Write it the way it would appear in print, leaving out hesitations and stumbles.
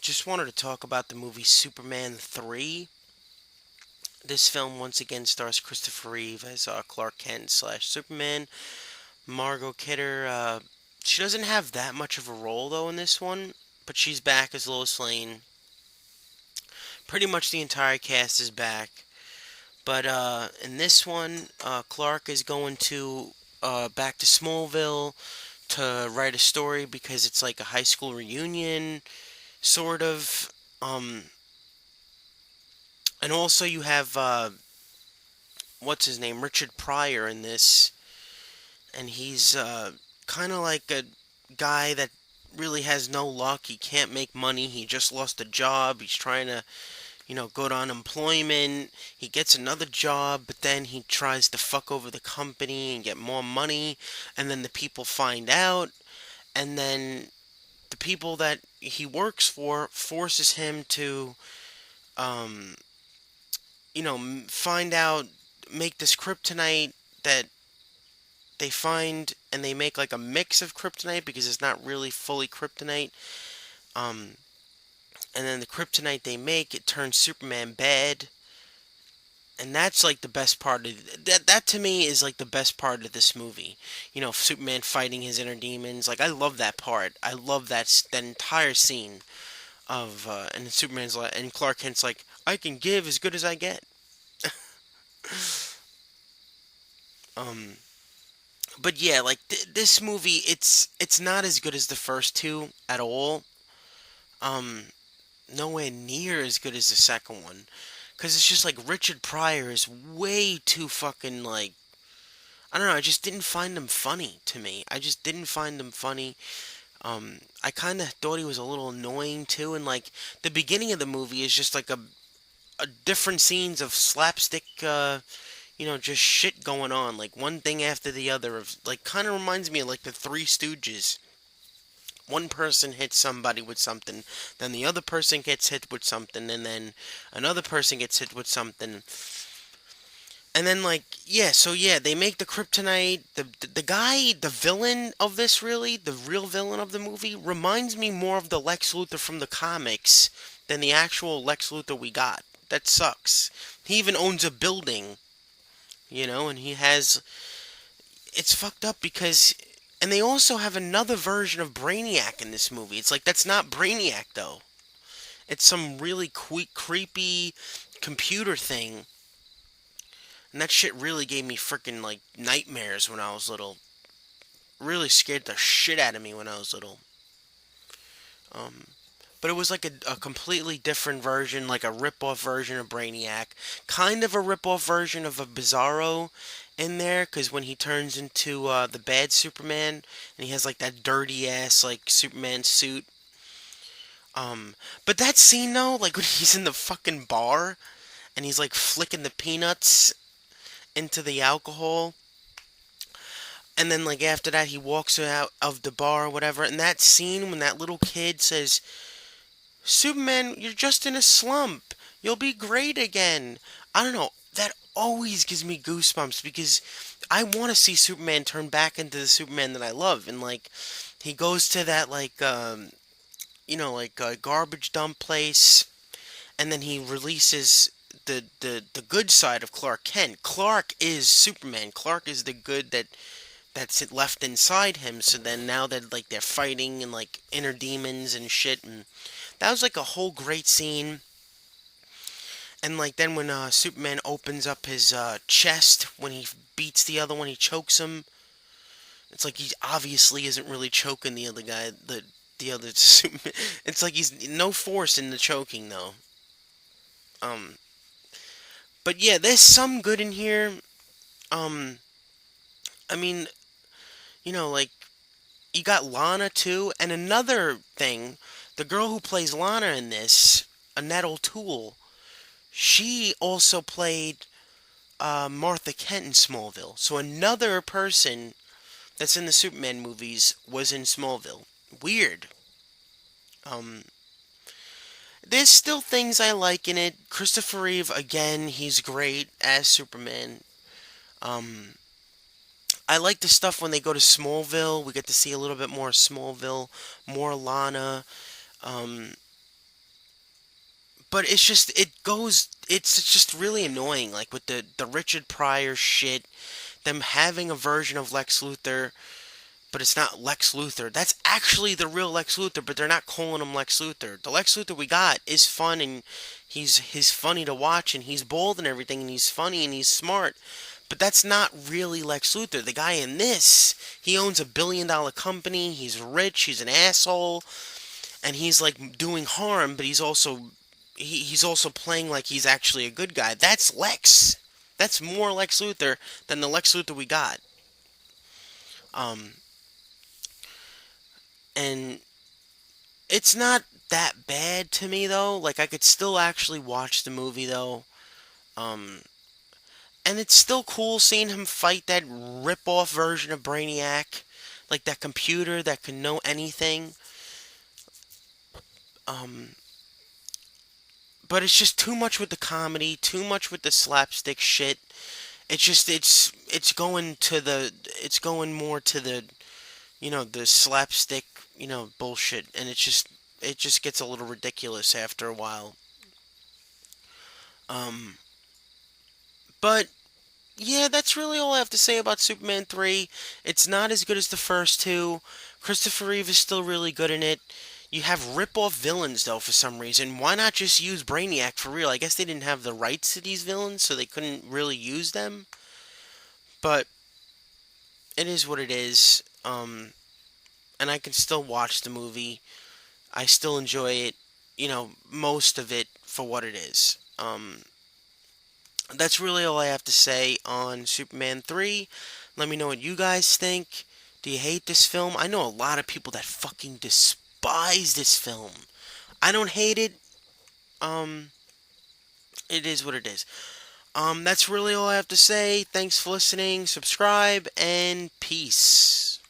Just wanted to talk about the movie Superman 3. This film once again stars Christopher Reeve as Clark Kent slash Superman. Margot Kidder, she doesn't have that much of a role though in this one, but she's back as Lois Lane. Pretty much the entire cast is back. But in this one, Clark is going to back to Smallville to write a story because it's like a high school reunion, sort of. Um, and also you have what's his name, Richard Pryor in this, and he's kind of like a guy that really has no luck. He can't make money. He just lost a job. He's trying to, go to unemployment. He gets another job, but then he tries to fuck over the company and get more money, and then the people find out, and then the people that he works for forces him to, um, find out, make this kryptonite that they find, and they make like a mix of kryptonite because it's not really fully kryptonite. Um, and then the kryptonite they make, it turns Superman bad, and that's like the best part of that. That to me is like the best part of this movie. Superman fighting his inner demons. Like I love that part. I love that entire scene of and Superman's like, and Clark Kent's like, I can give as good as I get. Um, but yeah, like this movie, it's not as good as the first two at all. Um, Nowhere near as good as the second one, because it's just like Richard Pryor is way too fucking like, I don't know. I just didn't find him funny to me. I just didn't find him funny. I kind of thought he was a little annoying too, and like the beginning of the movie is just like a different scenes of slapstick. Just shit going on, like one thing after the other. Of like, kind of reminds me of like the Three Stooges. One person hits somebody with something, then the other person gets hit with something, and then another person gets hit with something. And then like, yeah, so yeah, they make the kryptonite. The guy, the villain of this, really, the real villain of the movie, reminds me more of the Lex Luthor from the comics than the actual Lex Luthor we got. That sucks. He even owns a building, and he has, it's fucked up because, and they also have another version of Brainiac in this movie. It's like, that's not Brainiac though. It's some really creepy computer thing, and that shit really gave me freaking like nightmares when I was little. Really scared the shit out of me when I was little. Um, but it was like a completely different version, like a rip-off version of Brainiac, kind of a rip-off version of a Bizarro in there, because when he turns into the bad Superman, and he has like that dirty ass like Superman suit. Um, but that scene though, like when he's in the fucking bar and he's like flicking the peanuts into the alcohol, and then like after that he walks out of the bar or whatever, and that scene when that little kid says, Superman, you're just in a slump. You'll be great again. I don't know. That always gives me goosebumps because I want to see Superman turn back into the Superman that I love. And like, he goes to that like, like a garbage dump place, and then he releases the good side of Clark Kent. Clark is Superman. Clark is the good that's left inside him. So then now that like they're fighting and like inner demons and shit, and that was like a whole great scene. And like then when Superman opens up his chest when he beats the other one, he chokes him. It's like he obviously isn't really choking the other guy. The other Superman. It's like he's no force in the choking though. Um, but yeah, there's some good in here. Um, I mean, like you got Lana too, and another thing, the girl who plays Lana in this, Annette O'Toole, she also played Martha Kent in Smallville. So another person that's in the Superman movies was in Smallville. Weird. Um, there's still things I like in it. Christopher Reeve, again, he's great as Superman. Um, I like the stuff when they go to Smallville. We get to see a little bit more Smallville, more Lana. Um, but it's just really annoying, like with the Richard Pryor shit, them having a version of Lex Luthor, but it's not Lex Luthor. That's actually the real Lex Luthor, but they're not calling him Lex Luthor. The Lex Luthor we got is fun, and he's funny to watch, and he's bold and everything, and he's funny and he's smart. But that's not really Lex Luthor. The guy in this, he owns a $1 billion company. He's rich. He's an asshole, and he's like doing harm. But he's also playing like he's actually a good guy. That's Lex. That's more Lex Luthor than the Lex Luthor we got. Um, and it's not that bad to me though. Like I could still actually watch the movie though. Um, and it's still cool seeing him fight that rip-off version of Brainiac, like that computer that can know anything. Um, but it's just too much with the comedy, too much with the slapstick shit. It's going more to the the slapstick bullshit, and it just gets a little ridiculous after a while. Um, but yeah, that's really all I have to say about Superman 3. It's not as good as the first two. Christopher Reeve is still really good in it. You have rip-off villains, though, for some reason. Why not just use Brainiac for real? I guess they didn't have the rights to these villains, so they couldn't really use them. But it is what it is. And I can still watch the movie. I still enjoy it, most of it for what it is. That's really all I have to say on Superman 3. Let me know what you guys think. Do you hate this film? I know a lot of people that fucking despise this film. I don't hate it. Um, it is what it is. That's really all I have to say. Thanks for listening. Subscribe and peace.